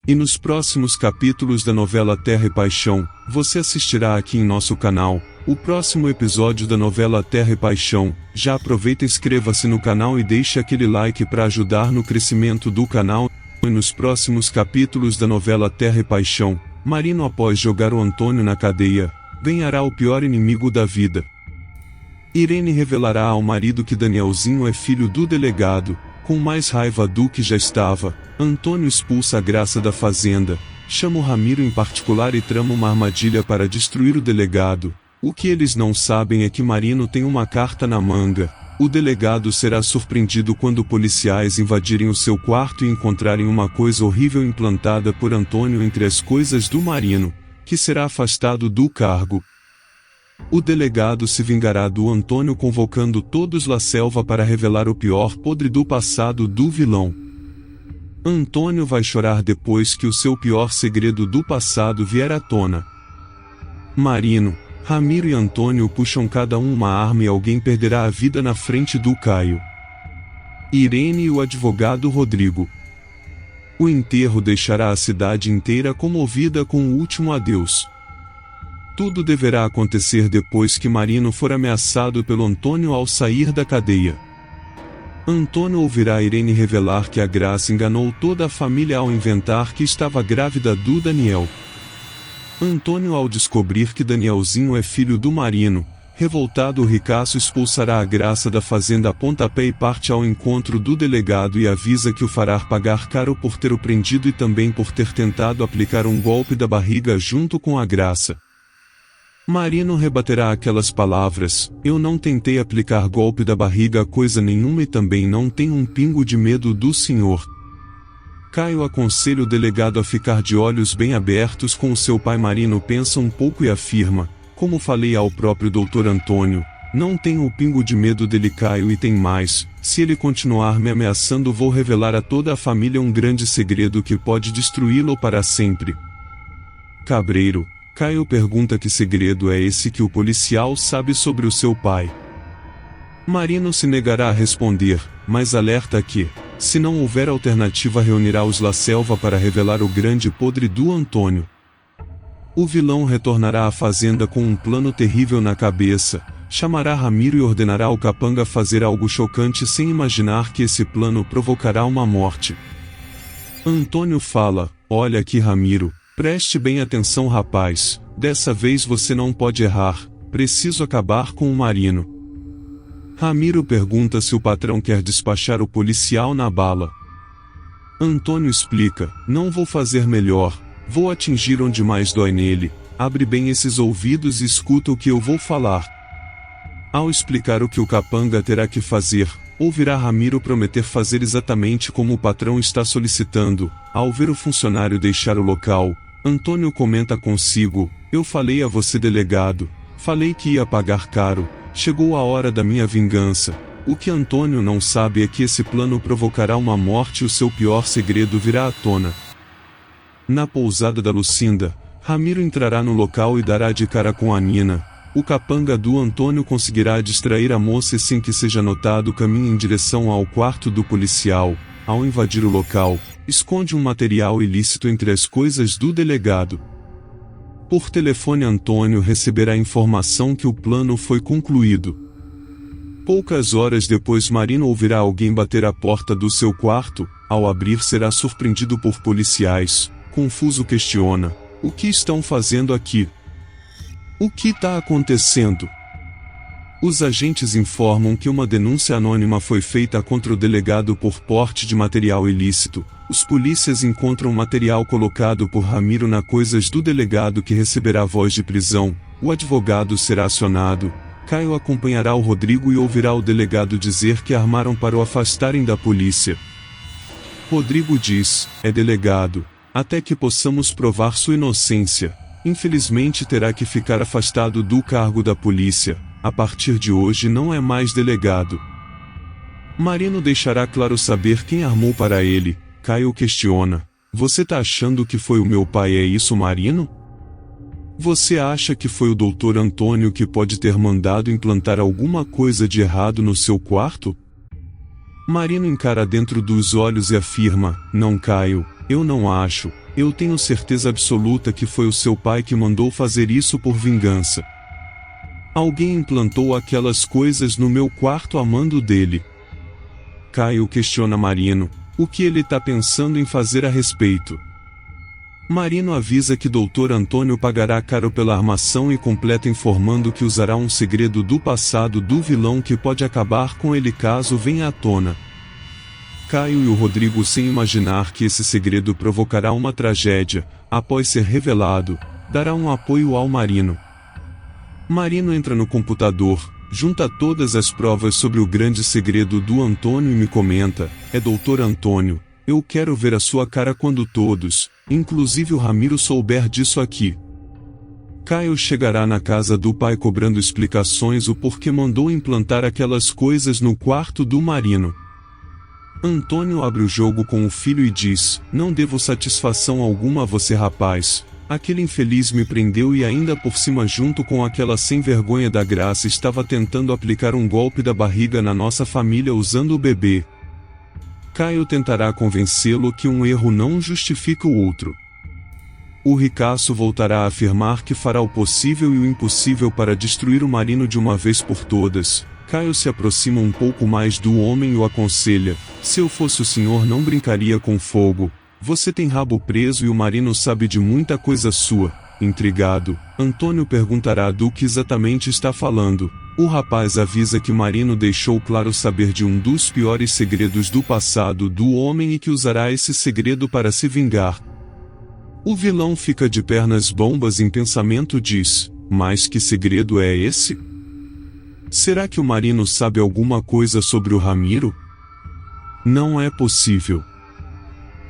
E nos próximos capítulos da novela Terra e Paixão, você assistirá aqui em nosso canal, o próximo episódio da novela Terra e Paixão. Já aproveita e inscreva-se no canal e deixe aquele like para ajudar no crescimento do canal. E nos próximos capítulos da novela Terra e Paixão, Marino, após jogar o Antônio na cadeia, ganhará o pior inimigo da vida. Irene revelará ao marido que Danielzinho é filho do delegado. Com mais raiva do que já estava, Antônio expulsa a Graça da fazenda, chama o Ramiro em particular e trama uma armadilha para destruir o delegado. O que eles não sabem é que Marino tem uma carta na manga. O delegado será surpreendido quando policiais invadirem o seu quarto e encontrarem uma coisa horrível implantada por Antônio entre as coisas do Marino, que será afastado do cargo. O delegado se vingará do Antônio convocando todos La Selva para revelar o pior podre do passado do vilão. Antônio vai chorar depois que o seu pior segredo do passado vier à tona. Marino, Ramiro e Antônio puxam cada um uma arma e alguém perderá a vida na frente do Caio. Irene e o advogado Rodrigo. O enterro deixará a cidade inteira comovida com o último adeus. Tudo deverá acontecer depois que Marino for ameaçado pelo Antônio ao sair da cadeia. Antônio ouvirá Irene revelar que a Graça enganou toda a família ao inventar que estava grávida do Daniel. Antônio, ao descobrir que Danielzinho é filho do Marino, revoltado, o ricaço expulsará a Graça da fazenda a pontapé e parte ao encontro do delegado e avisa que o fará pagar caro por ter o prendido e também por ter tentado aplicar um golpe da barriga junto com a Graça. Marino rebaterá aquelas palavras: eu não tentei aplicar golpe da barriga coisa nenhuma e também não tenho um pingo de medo do senhor. Caio aconselha o delegado a ficar de olhos bem abertos com o seu pai. Marino pensa um pouco e afirma: como falei ao próprio Dr. Antônio, não tenho o pingo de medo dele. Caio, e tem mais, se ele continuar me ameaçando vou revelar a toda a família um grande segredo que pode destruí-lo para sempre. Cabreiro, Caio pergunta que segredo é esse que o policial sabe sobre o seu pai. Marino se negará a responder, mas alerta que, se não houver alternativa, reunirá os La Selva para revelar o grande podre do Antônio. O vilão retornará à fazenda com um plano terrível na cabeça, chamará Ramiro e ordenará ao capanga fazer algo chocante sem imaginar que esse plano provocará uma morte. Antônio fala: olha aqui, Ramiro, preste bem atenção, rapaz, dessa vez você não pode errar, preciso acabar com o Marino. Ramiro pergunta se o patrão quer despachar o policial na bala. Antônio explica: não vou fazer melhor, vou atingir onde mais dói nele, abre bem esses ouvidos e escuta o que eu vou falar. Ao explicar o que o capanga terá que fazer, ouvirá Ramiro prometer fazer exatamente como o patrão está solicitando. Ao ver o funcionário deixar o local, Antônio comenta consigo: eu falei a você, delegado, falei que ia pagar caro, chegou a hora da minha vingança. O que Antônio não sabe é que esse plano provocará uma morte e o seu pior segredo virá à tona. Na pousada da Lucinda, Ramiro entrará no local e dará de cara com a Nina. O capanga do Antônio conseguirá distrair a moça e, sem que seja notado, caminha em direção ao quarto do policial. Ao invadir o local, esconde um material ilícito entre as coisas do delegado. Por telefone, Antônio receberá informação que o plano foi concluído. Poucas horas depois, Marino ouvirá alguém bater à porta do seu quarto. Ao abrir, será surpreendido por policiais. Confuso, questiona: o que estão fazendo aqui? O que está acontecendo? Os agentes informam que uma denúncia anônima foi feita contra o delegado por porte de material ilícito. Os polícias encontram material colocado por Ramiro na coisas do delegado, que receberá voz de prisão. O advogado será acionado. Caio acompanhará o Rodrigo e ouvirá o delegado dizer que armaram para o afastarem da polícia. Rodrigo diz: é delegado, até que possamos provar sua inocência. Infelizmente terá que ficar afastado do cargo da polícia. A partir de hoje não é mais delegado. Marino deixará claro saber quem armou para ele. Caio questiona: você tá achando que foi o meu pai, é isso, Marino? Você acha que foi o Dr. Antônio que pode ter mandado implantar alguma coisa de errado no seu quarto? Marino encara dentro dos olhos e afirma: não, Caio, Eu não acho, eu tenho certeza absoluta que foi o seu pai que mandou fazer isso por vingança. Alguém implantou aquelas coisas no meu quarto a mando dele. Caio questiona Marino, o que ele tá pensando em fazer a respeito. Marino avisa que Dr. Antônio pagará caro pela armação e completa informando que usará um segredo do passado do vilão que pode acabar com ele caso venha à tona. Caio e o Rodrigo, sem imaginar que esse segredo provocará uma tragédia, após ser revelado, dará um apoio ao Marino. Marino entra no computador, junta todas as provas sobre o grande segredo do Antônio e me comenta: é Dr. Antônio, eu quero ver a sua cara quando todos, inclusive o Ramiro, souber disso aqui. Caio chegará na casa do pai cobrando explicações o porquê mandou implantar aquelas coisas no quarto do Marino. Antônio abre o jogo com o filho e diz: não devo satisfação alguma a você, rapaz. Aquele infeliz me prendeu e ainda por cima, junto com aquela sem vergonha da Graça, estava tentando aplicar um golpe da barriga na nossa família usando o bebê. Caio tentará convencê-lo que um erro não justifica o outro. O ricaço voltará a afirmar que fará o possível e o impossível para destruir o Marino de uma vez por todas. Caio se aproxima um pouco mais do homem e o aconselha: se eu fosse o senhor não brincaria com fogo. Você tem rabo preso e o Marino sabe de muita coisa sua. Intrigado, Antônio perguntará do que exatamente está falando. O rapaz avisa que Marino deixou claro saber de um dos piores segredos do passado do homem e que usará esse segredo para se vingar. O vilão fica de pernas bombas em pensamento, diz: mas que segredo é esse? Será que o Marino sabe alguma coisa sobre o Ramiro? Não é possível.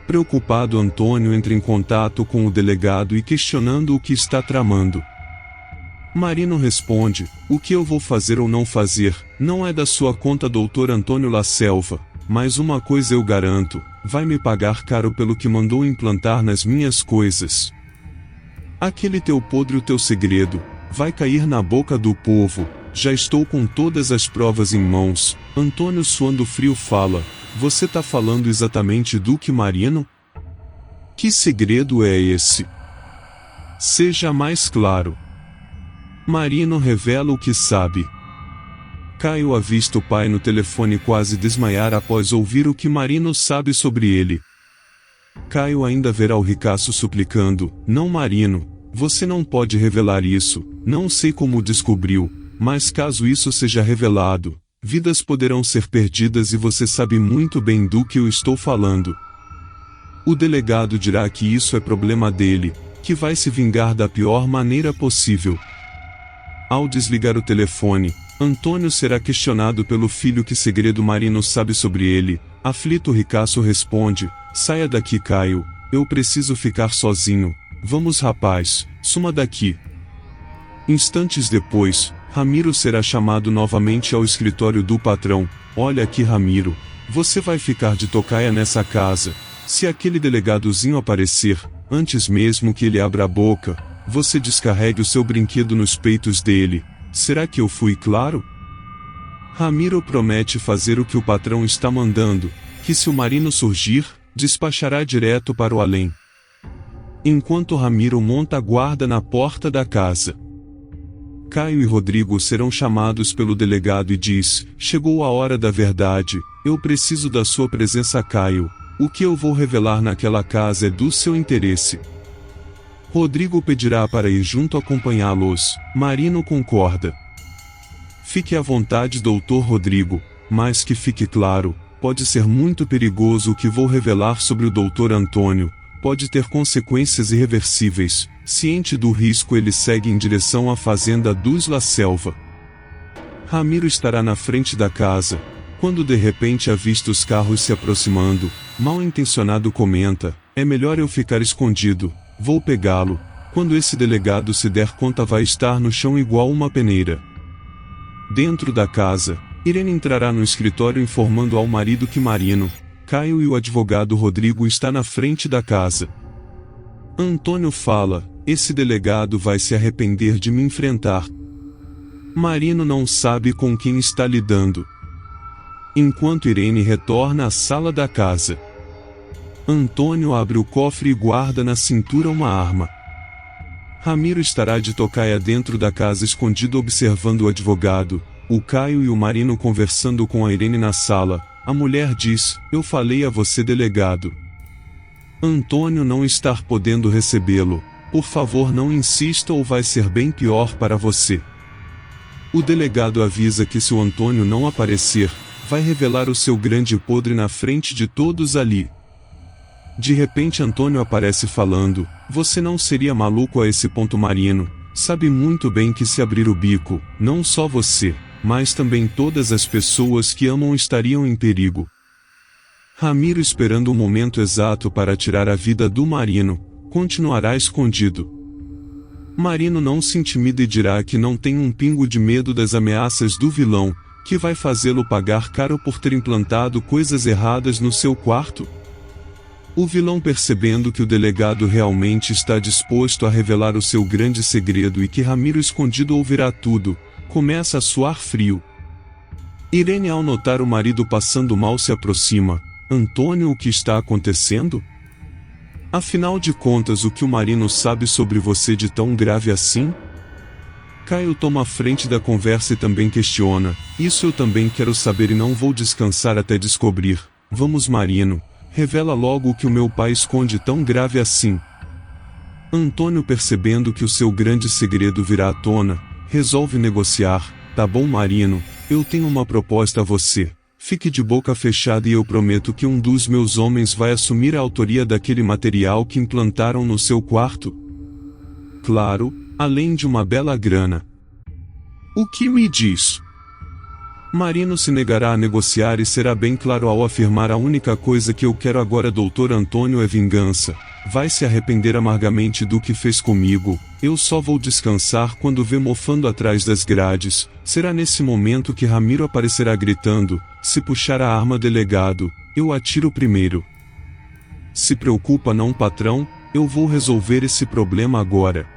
Preocupado, Antônio entra em contato com o delegado e questionando o que está tramando. Marino responde: o que eu vou fazer ou não fazer, não é da sua conta, Dr. Antônio La Selva, mas uma coisa eu garanto, vai me pagar caro pelo que mandou implantar nas minhas coisas. Aquele teu podre, o teu segredo, vai cair na boca do povo. Já estou com todas as provas em mãos. Antônio, suando frio, fala: você tá falando exatamente do que, Marino? Que segredo é esse? Seja mais claro. Marino revela o que sabe. Caio avista o pai no telefone quase desmaiar após ouvir o que Marino sabe sobre ele. Caio ainda verá o ricaço suplicando: não, Marino, você não pode revelar isso, não sei como descobriu, mas caso isso seja revelado, vidas poderão ser perdidas e você sabe muito bem do que eu estou falando. O delegado dirá que isso é problema dele, que vai se vingar da pior maneira possível. Ao desligar o telefone, Antônio será questionado pelo filho que segredo Marino sabe sobre ele. Aflito, o ricaço responde: saia daqui, Caio, eu preciso ficar sozinho. Vamos, rapaz, suma daqui. Instantes depois, Ramiro será chamado novamente ao escritório do patrão. Olha aqui, Ramiro, você vai ficar de tocaia nessa casa. Se aquele delegadozinho aparecer, antes mesmo que ele abra a boca, você descarregue o seu brinquedo nos peitos dele. Será que eu fui claro? Ramiro promete fazer o que o patrão está mandando, que se o Marino surgir, despachará direto para o além. Enquanto Ramiro monta a guarda na porta da casa, Caio e Rodrigo serão chamados pelo delegado e diz: chegou a hora da verdade, eu preciso da sua presença, Caio. O que eu vou revelar naquela casa é do seu interesse. Rodrigo pedirá para ir junto acompanhá-los. Marino concorda. Fique à vontade, doutor Rodrigo, mas que fique claro, pode ser muito perigoso o que vou revelar sobre o doutor Antônio, pode ter consequências irreversíveis. Ciente do risco, ele segue em direção à fazenda dos La Selva. Ramiro estará na frente da casa, quando de repente avista os carros se aproximando. Mal intencionado comenta: é melhor eu ficar escondido, vou pegá-lo. Quando esse delegado se der conta, vai estar no chão igual uma peneira. Dentro da casa, Irene entrará no escritório informando ao marido que Marino, Caio e o advogado Rodrigo está na frente da casa. Antônio fala: esse delegado vai se arrepender de me enfrentar. Marino não sabe com quem está lidando. Enquanto Irene retorna à sala da casa, Antônio abre o cofre e guarda na cintura uma arma. Ramiro estará de tocaia dentro da casa escondido observando o advogado, o Caio e o Marino conversando com a Irene na sala. A mulher diz: "Eu falei a você, delegado. Antônio não está podendo recebê-lo. Por favor, não insista ou vai ser bem pior para você." O delegado avisa que se o Antônio não aparecer, vai revelar o seu grande podre na frente de todos ali. De repente Antônio aparece falando: "Você não seria maluco a esse ponto, Marino? Sabe muito bem que se abrir o bico, não só você, mas também todas as pessoas que amam estariam em perigo." Ramiro, esperando o momento exato para tirar a vida do Marino, continuará escondido. Marino não se intimida e dirá que não tem um pingo de medo das ameaças do vilão, que vai fazê-lo pagar caro por ter implantado coisas erradas no seu quarto. O vilão, percebendo que o delegado realmente está disposto a revelar o seu grande segredo e que Ramiro escondido ouvirá tudo, começa a suar frio. Irene, ao notar o marido passando mal, se aproxima. "Antônio, o que está acontecendo? Afinal de contas, o que o Marino sabe sobre você de tão grave assim?" Caio toma a frente da conversa e também questiona: "Isso eu também quero saber e não vou descansar até descobrir. Vamos, Marino, revela logo o que o meu pai esconde tão grave assim." Antônio, percebendo que o seu grande segredo virá à tona, resolve negociar. "Tá bom, Marino, eu tenho uma proposta a você. Fique de boca fechada e eu prometo que um dos meus homens vai assumir a autoria daquele material que implantaram no seu quarto. Claro, além de uma bela grana." "O que me diz?" Marino se negará a negociar e será bem claro ao afirmar: "A única coisa que eu quero agora, doutor Antônio, é vingança. Vai se arrepender amargamente do que fez comigo. Eu só vou descansar quando vê mofando atrás das grades." Será nesse momento que Ramiro aparecerá gritando: "Se puxar a arma, delegado, eu atiro primeiro." "Se preocupa não, patrão, eu vou resolver esse problema agora."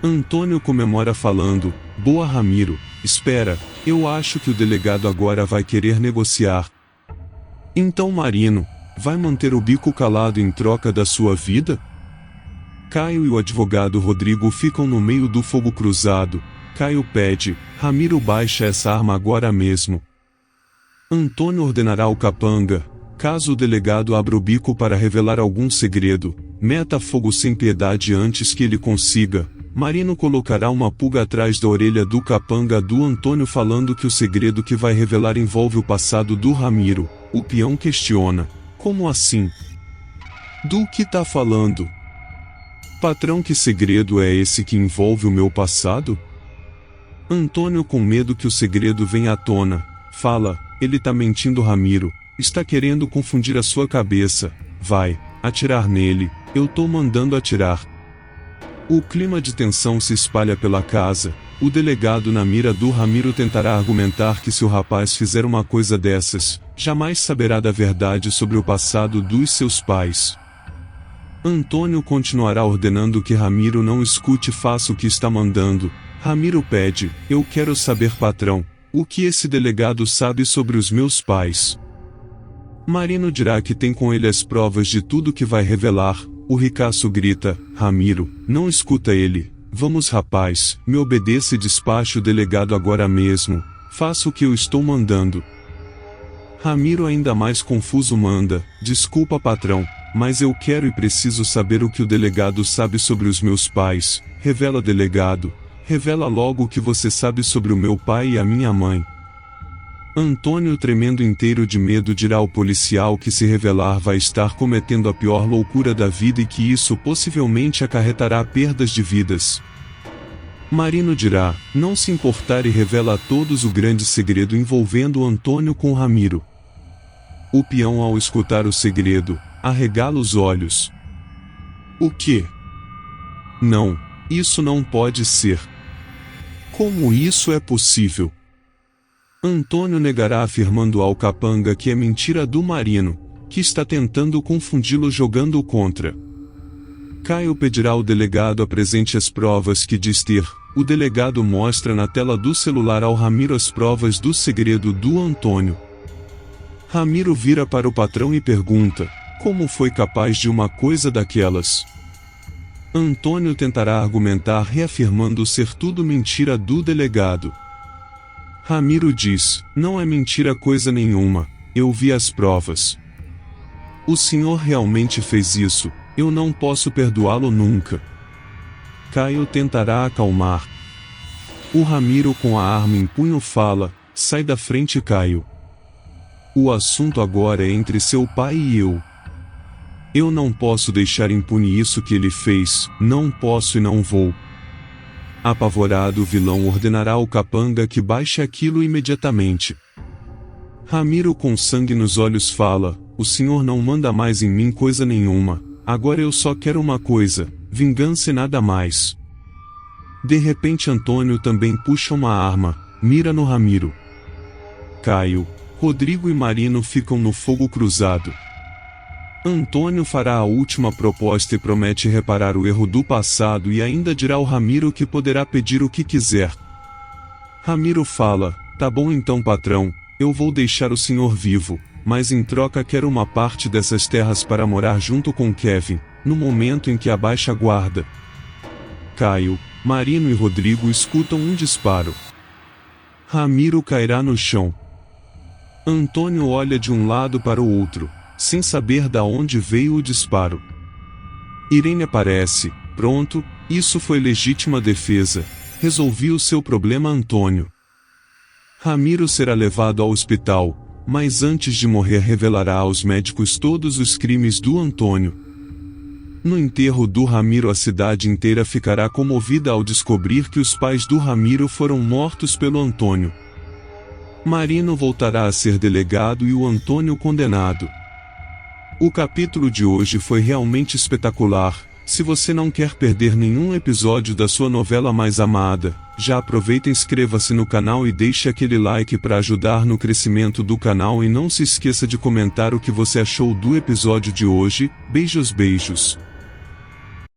Antônio comemora falando: "Boa, Ramiro, espera, eu acho que o delegado agora vai querer negociar." "Então, Marino, vai manter o bico calado em troca da sua vida?" Caio e o advogado Rodrigo ficam no meio do fogo cruzado. Caio pede: "Ramiro, baixa essa arma agora mesmo." Antônio ordenará ao capanga: "Caso o delegado abra o bico para revelar algum segredo, meta fogo sem piedade antes que ele consiga." Marino colocará uma pulga atrás da orelha do capanga do Antônio, falando que o segredo que vai revelar envolve o passado do Ramiro. O peão questiona: "Como assim? Do que tá falando?" "Patrão, que segredo é esse que envolve o meu passado?" Antônio, com medo que o segredo venha à tona, fala: "Ele tá mentindo, Ramiro, está querendo confundir a sua cabeça. Vai atirar nele, eu tô mandando atirar." O clima de tensão se espalha pela casa. O delegado, na mira do Ramiro, tentará argumentar que se o rapaz fizer uma coisa dessas, jamais saberá da verdade sobre o passado dos seus pais. Antônio continuará ordenando que Ramiro não escute e faça o que está mandando. Ramiro pede: "Eu quero saber, patrão, o que esse delegado sabe sobre os meus pais." Marino dirá que tem com ele as provas de tudo que vai revelar. O ricaço grita: "Ramiro, não escuta ele. Vamos, rapaz, me obedeça e despache o delegado agora mesmo. Faça o que eu estou mandando." Ramiro, ainda mais confuso, manda: "Desculpa, patrão, mas eu quero e preciso saber o que o delegado sabe sobre os meus pais." "Revela, delegado. Revela logo o que você sabe sobre o meu pai e a minha mãe." Antônio, tremendo inteiro de medo, dirá ao policial que, se revelar, vai estar cometendo a pior loucura da vida e que isso possivelmente acarretará perdas de vidas. Marino dirá não se importar e revela a todos o grande segredo envolvendo Antônio com Ramiro. O peão, ao escutar o segredo, arregala os olhos. "O quê? Não, isso não pode ser. Como isso é possível?" Antônio negará, afirmando ao capanga que é mentira do Marino, que está tentando confundi-lo jogando contra. Caio pedirá ao delegado apresente as provas que diz ter. O delegado mostra na tela do celular ao Ramiro as provas do segredo do Antônio. Ramiro vira para o patrão e pergunta: Como foi capaz de uma coisa daquelas? Antônio tentará argumentar reafirmando ser tudo mentira do delegado. Ramiro diz: não é mentira coisa nenhuma, eu vi as provas. O senhor realmente fez isso, eu não posso perdoá-lo nunca. Caio tentará acalmar. O Ramiro com a arma em punho fala: sai da frente, Caio. O assunto agora é entre seu pai e eu. Eu não posso deixar impune isso que ele fez, não posso e não vou. Apavorado, o vilão ordenará ao capanga que baixe aquilo imediatamente. Ramiro com sangue nos olhos fala: o senhor não manda mais em mim coisa nenhuma, agora eu só quero uma coisa, vingança e nada mais. De repente Antônio também puxa uma arma, mira no Ramiro. Caio, Rodrigo e Marino ficam no fogo cruzado. Antônio fará a última proposta e promete reparar o erro do passado e ainda dirá ao Ramiro que poderá pedir o que quiser. Ramiro fala: tá bom então, patrão, eu vou deixar o senhor vivo, mas em troca quero uma parte dessas terras para morar junto com Kevin, no momento em que abaixa a guarda. Caio, Marino e Rodrigo escutam um disparo. Ramiro cairá no chão. Antônio olha de um lado para o outro, sem saber da onde veio o disparo. Irene aparece: pronto, isso foi legítima defesa, resolvi o seu problema, Antônio. Ramiro será levado ao hospital, mas antes de morrer revelará aos médicos todos os crimes do Antônio. No enterro do Ramiro, a cidade inteira ficará comovida ao descobrir que os pais do Ramiro foram mortos pelo Antônio. Marino voltará a ser delegado e o Antônio condenado. O capítulo de hoje foi realmente espetacular. Se você não quer perder nenhum episódio da sua novela mais amada, já aproveita e inscreva-se no canal e deixe aquele like para ajudar no crescimento do canal e não se esqueça de comentar o que você achou do episódio de hoje. Beijos.